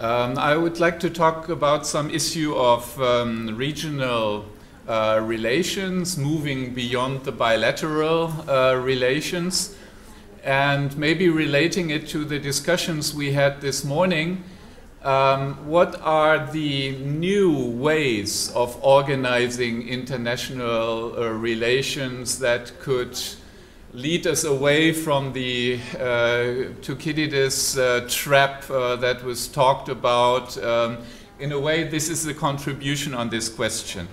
I would like to talk about some issue of regional relations, moving beyond the bilateral relations, and maybe relating it to the discussions we had this morning. What are the new ways of organizing international relations that could lead us away from the Thucydides trap that was talked about? In a way, this is the contribution on this question.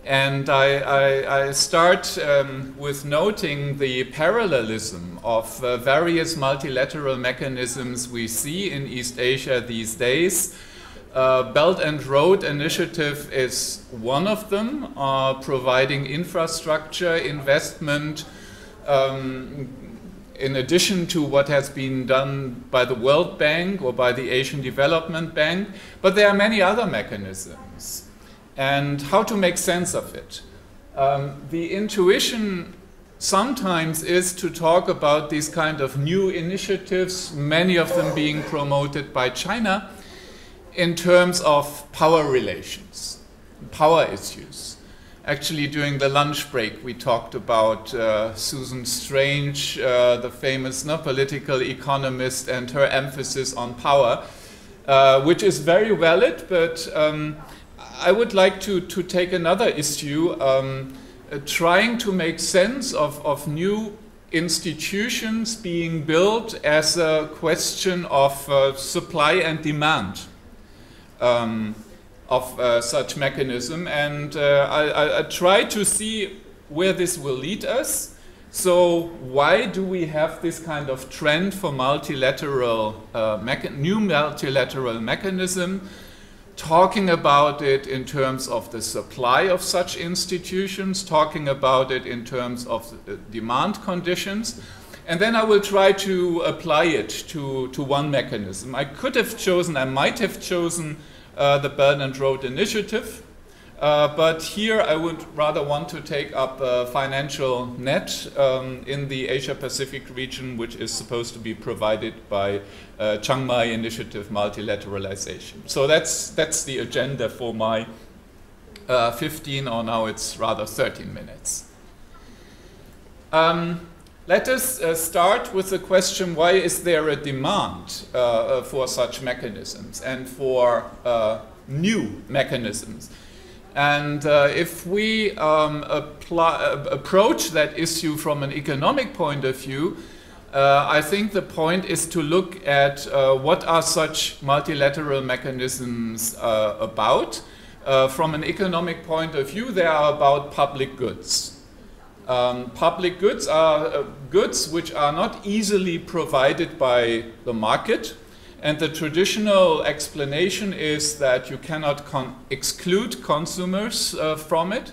And I start with noting the parallelism of various multilateral mechanisms we see in East Asia these days. Belt and Road Initiative is one of them, providing infrastructure investment in addition to what has been done by the World Bank or by the Asian Development Bank. But there are many other mechanisms. And how to make sense of it. The intuition sometimes is to talk about these kind of new initiatives, many of them being promoted by China, in terms of power relations, power issues. Actually, during the lunch break, we talked about Susan Strange, the famous political economist, and her emphasis on power, which is very valid, but I would like to take another issue, trying to make sense of new institutions being built as a question of supply and demand of such mechanism. And I try to see where this will lead us. So why do we have this kind of trend for multilateral, new multilateral mechanism? Talking about it in terms of the supply of such institutions, talking about it in terms of demand conditions, and then I will try to apply it to one mechanism. I could have chosen, I might have chosen the Belt and Road Initiative, but here I would rather want to take up a financial net in the Asia-Pacific region, which is supposed to be provided by Shanghai Initiative Multilateralization. So that's the agenda for my 15, or now it's rather 13 minutes. Let us start with the question, why is there a demand for such mechanisms and for new mechanisms? And if we approach that issue from an economic point of view, I think the point is to look at what are such multilateral mechanisms about. From an economic point of view, they are about public goods. Public goods are goods which are not easily provided by the market. And the traditional explanation is that you cannot exclude consumers from it,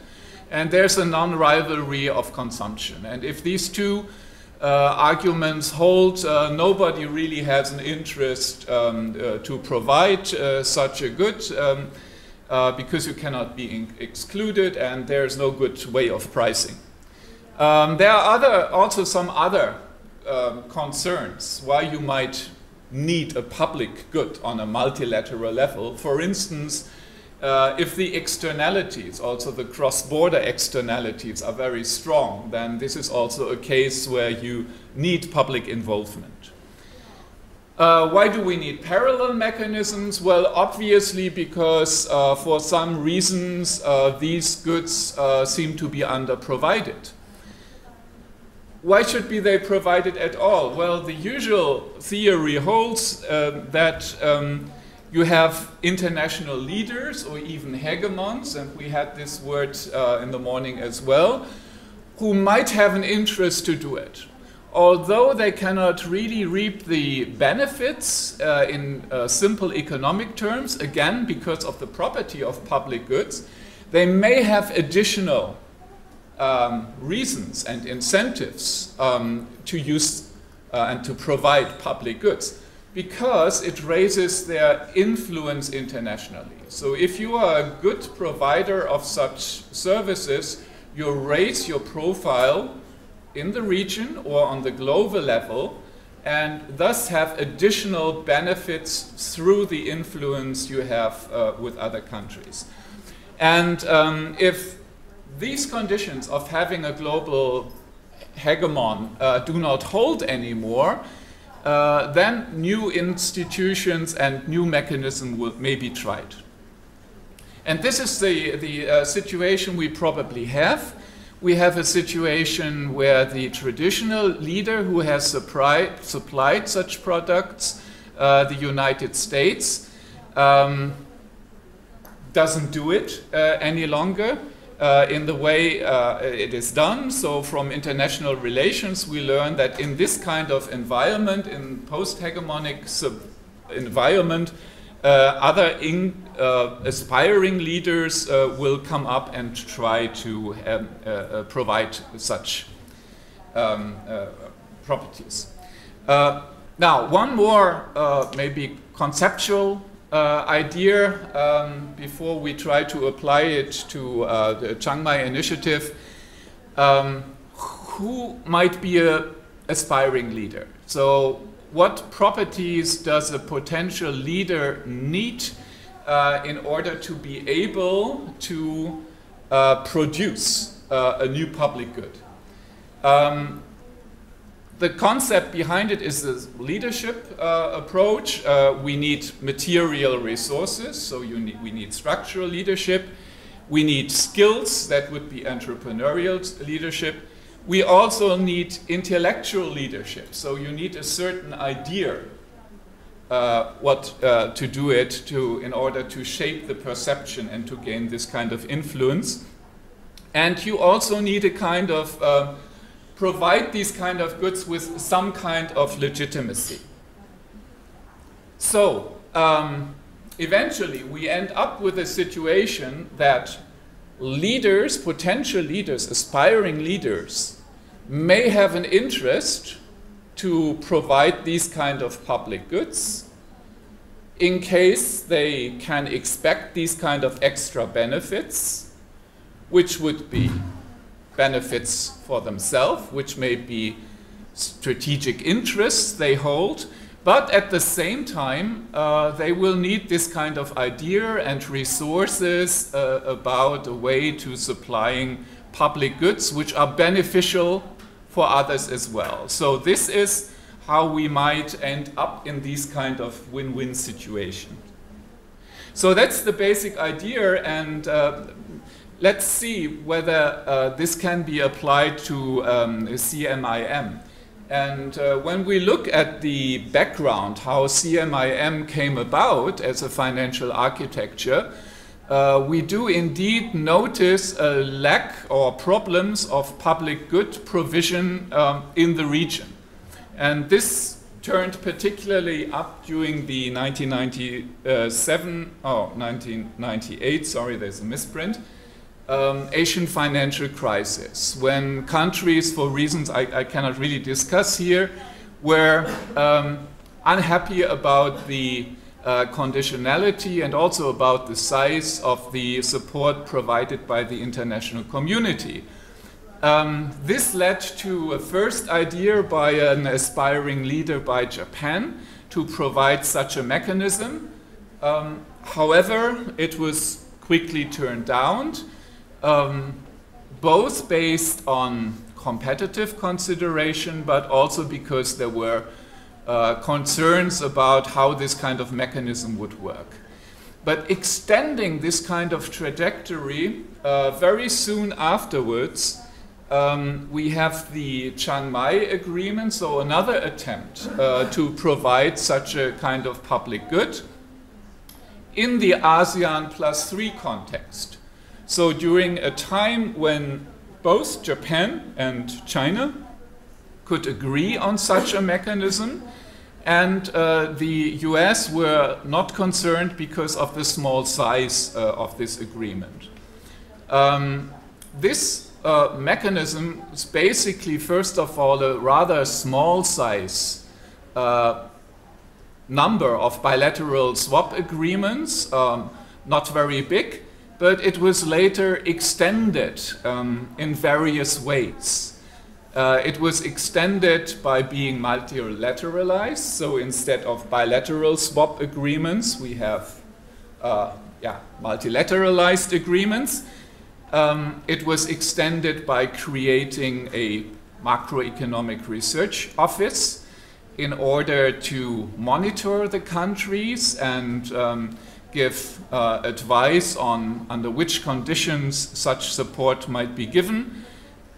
and there's a non-rivalry of consumption. And if these two arguments hold, nobody really has an interest to provide such a good, because you cannot be excluded, and there's no good way of pricing. There are also some other concerns why you might need a public good on a multilateral level. For instance, if the externalities, also the cross-border externalities, are very strong, then this is also a case where you need public involvement. Why do we need parallel mechanisms? Well, obviously because for some reasons these goods seem to be underprovided. Why should they be provided at all? Well, the usual theory holds that you have international leaders or even hegemons, and we had this word in the morning as well, who might have an interest to do it. Although they cannot really reap the benefits in simple economic terms, again, because of the property of public goods, they may have additional reasons and incentives to use and to provide public goods, because it raises their influence internationally. So if you are a good provider of such services, you raise your profile in the region or on the global level, and thus have additional benefits through the influence you have with other countries. And if these conditions of having a global hegemon do not hold anymore, then new institutions and new mechanisms may be tried. And this is the situation we probably have. We have a situation where the traditional leader who has supplied such products, the United States, doesn't do it any longer in the way it is done. So from international relations, we learn that in this kind of environment, in post-hegemonic environment, other aspiring leaders will come up and try to provide such properties. Now, one more maybe conceptual idea before we try to apply it to the Chiang Mai initiative. Who might be an aspiring leader? So what properties does a potential leader need in order to be able to produce a new public good? The concept behind it is the leadership approach. We need material resources, so we need structural leadership. We need skills, that would be entrepreneurial leadership. We also need intellectual leadership, so you need a certain idea what to do it in order to shape the perception and to gain this kind of influence. And you also need a kind of provide these kind of goods with some kind of legitimacy. So eventually we end up with a situation that leaders, potential leaders, aspiring leaders, may have an interest to provide these kind of public goods in case they can expect these kind of extra benefits, which would be benefits for themselves, which may be strategic interests they hold, but at the same time they will need this kind of idea and resources about a way to supplying public goods which are beneficial for others as well. So this is how we might end up in these kind of win-win situations. So that's the basic idea, and let's see whether this can be applied to CMIM. And when we look at the background, how CMIM came about as a financial architecture, we do indeed notice a lack or problems of public good provision in the region. And this turned particularly up during the 1998, sorry, there's a misprint, Asian financial crisis, when countries, for reasons I cannot really discuss here, were unhappy about the conditionality and also about the size of the support provided by the international community. This led to a first idea by an aspiring leader by Japan to provide such a mechanism. However, it was quickly turned down, both based on competitive consideration, but also because there were concerns about how this kind of mechanism would work. But extending this kind of trajectory, very soon afterwards, we have the Chiang Mai Agreement, so another attempt to provide such a kind of public good in the ASEAN +3 context. So during a time when both Japan and China could agree on such a mechanism, and the US were not concerned because of the small size of this agreement. This mechanism is basically, first of all, a rather small size number of bilateral swap agreements, not very big, but it was later extended in various ways. It was extended by being multilateralized, so instead of bilateral swap agreements, we have multilateralized agreements. It was extended by creating a macroeconomic research office in order to monitor the countries and give advice on under which conditions such support might be given.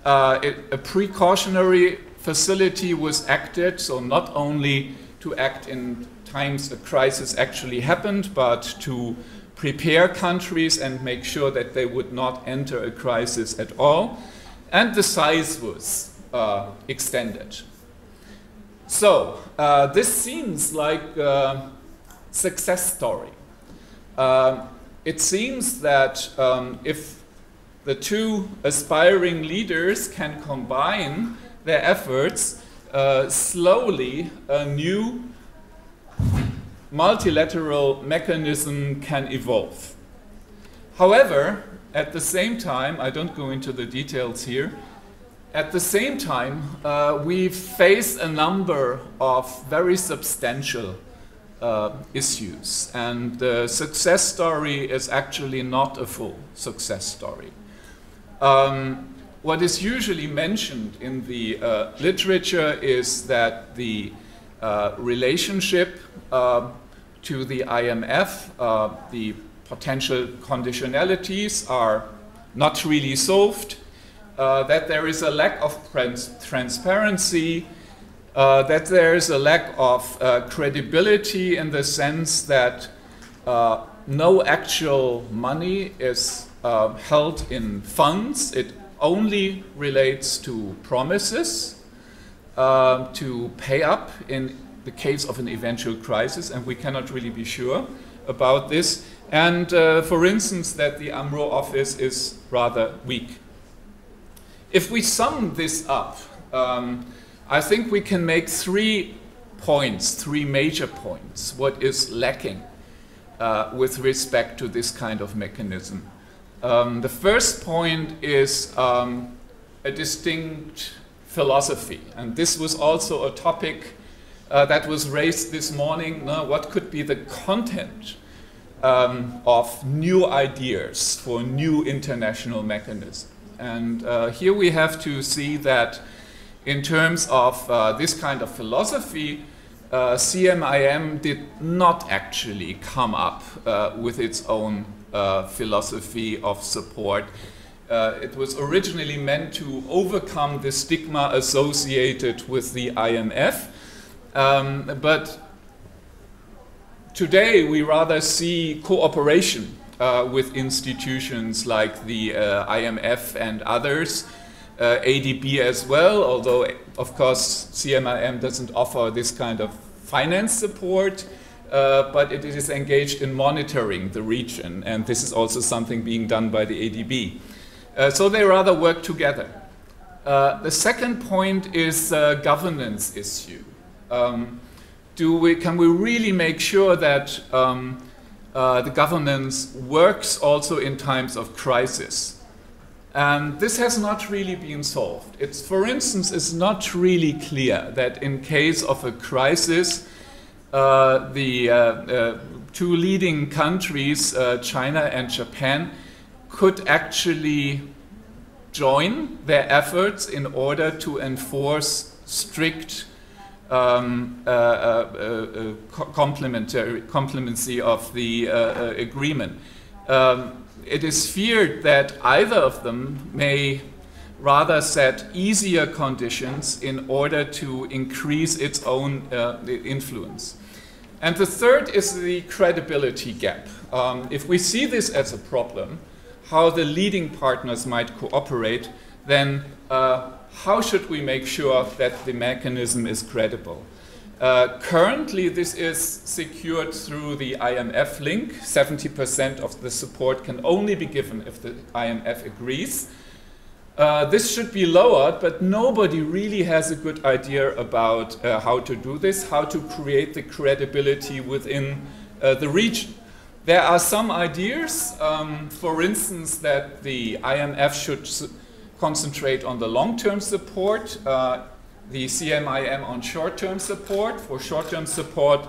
A precautionary facility was acted, so not only to act in times a crisis actually happened, but to prepare countries and make sure that they would not enter a crisis at all. And the size was extended. So this seems like a success story. It seems that if the two aspiring leaders can combine their efforts, slowly a new multilateral mechanism can evolve. However, at the same time, I don't go into the details here, at the same time, we face a number of very substantial issues, and the success story is actually not a full success story. What is usually mentioned in the literature is that the relationship to the IMF, the potential conditionalities are not really solved, that there is a lack of transparency, that there is a lack of credibility in the sense that no actual money is held in funds. It only relates to promises to pay up in the case of an eventual crisis, and we cannot really be sure about this. And for instance, that the AMRO office is rather weak. If we sum this up, I think we can make 3 points, 3 major points, what is lacking with respect to this kind of mechanism. The first point is a distinct philosophy, and this was also a topic that was raised this morning. What could be the content of new ideas for new international mechanisms? And here we have to see that in terms of this kind of philosophy, CMIM did not actually come up with its own philosophy of support. It was originally meant to overcome the stigma associated with the IMF, but today we rather see cooperation with institutions like the IMF and others, ADB as well, although of course CMIM doesn't offer this kind of finance support, but it is engaged in monitoring the region, and this is also something being done by the ADB. So they rather work together. The second point is a governance issue. Can we really make sure that the governance works also in times of crisis? And this has not really been solved. For instance, it's not really clear that in case of a crisis, the 2 leading countries, China and Japan, could actually join their efforts in order to enforce strict complemency of the agreement. It is feared that either of them may rather set easier conditions in order to increase its own influence. And the third is the credibility gap. If we see this as a problem, how the leading partners might cooperate, then how should we make sure that the mechanism is credible? Currently, this is secured through the IMF link. 70% of the support can only be given if the IMF agrees. This should be lowered, but nobody really has a good idea about how to do this, how to create the credibility within the region. There are some ideas, for instance, that the IMF should concentrate on the long-term support, the CMIM on short-term support. For short-term support,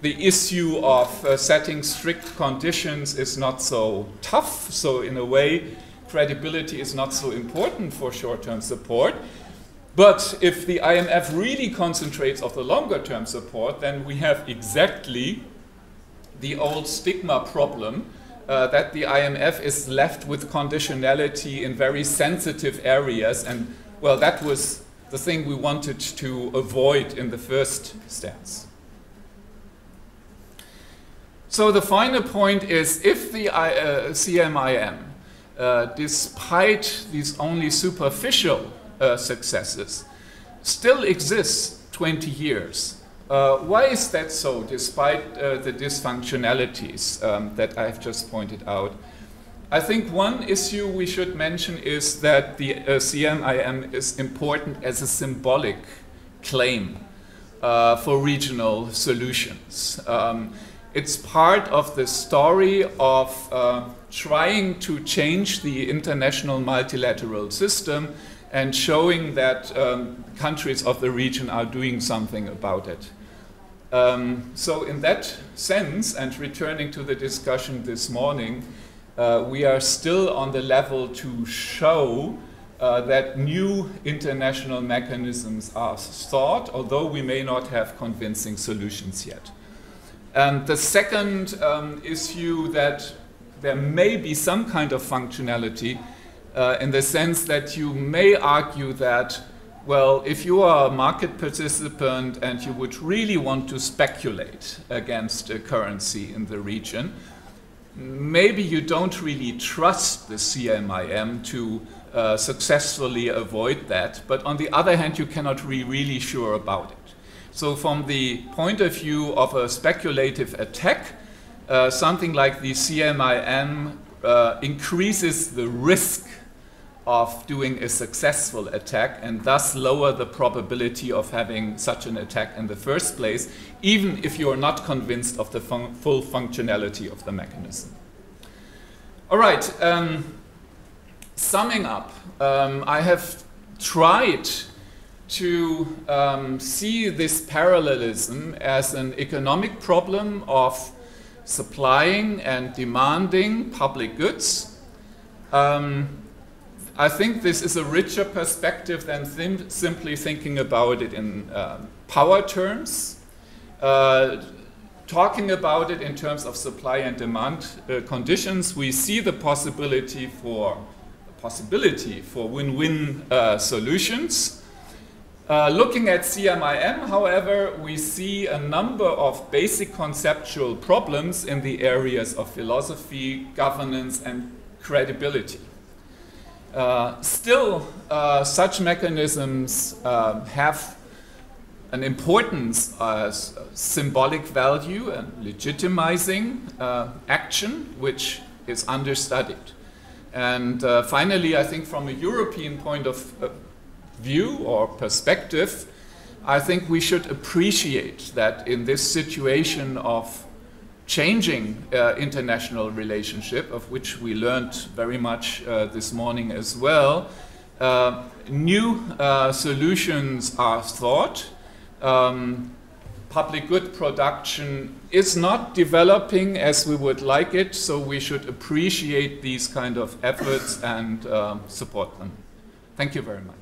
the issue of setting strict conditions is not so tough, so in a way, credibility is not so important for short-term support. But if the IMF really concentrates on the longer-term support, then we have exactly the old stigma problem that the IMF is left with conditionality in very sensitive areas. And, well, that was the thing we wanted to avoid in the first stance. So the final point is, if the CMIM, despite these only superficial successes, still exists 20 years. Why is that so, despite the dysfunctionalities that I've just pointed out? I think one issue we should mention is that the CMIM is important as a symbolic claim for regional solutions. It's part of the story of trying to change the international multilateral system and showing that countries of the region are doing something about it. So in that sense, and returning to the discussion this morning, we are still on the level to show that new international mechanisms are sought, although we may not have convincing solutions yet. And the second issue, that there may be some kind of functionality in the sense that you may argue that, well, if you are a market participant and you would really want to speculate against a currency in the region, maybe you don't really trust the CMIM to successfully avoid that, but on the other hand, you cannot be really sure about it. So from the point of view of a speculative attack, something like the CMIM increases the risk of doing a successful attack and thus lower the probability of having such an attack in the first place, even if you are not convinced of the full functionality of the mechanism. All right, summing up, I have tried to see this parallelism as an economic problem of supplying and demanding public goods. I think this is a richer perspective than simply thinking about it in power terms. Talking about it in terms of supply and demand conditions, we see the possibility for win-win solutions. Looking at CMIM, however, we see a number of basic conceptual problems in the areas of philosophy, governance, and credibility. Still, such mechanisms have an importance as symbolic value and legitimizing action, which is understudied. And finally, I think from a European point of view or perspective, I think we should appreciate that in this situation of changing international relationship, of which we learned very much this morning as well, new solutions are thought. Public good production is not developing as we would like it, so we should appreciate these kind of efforts and support them. Thank you very much.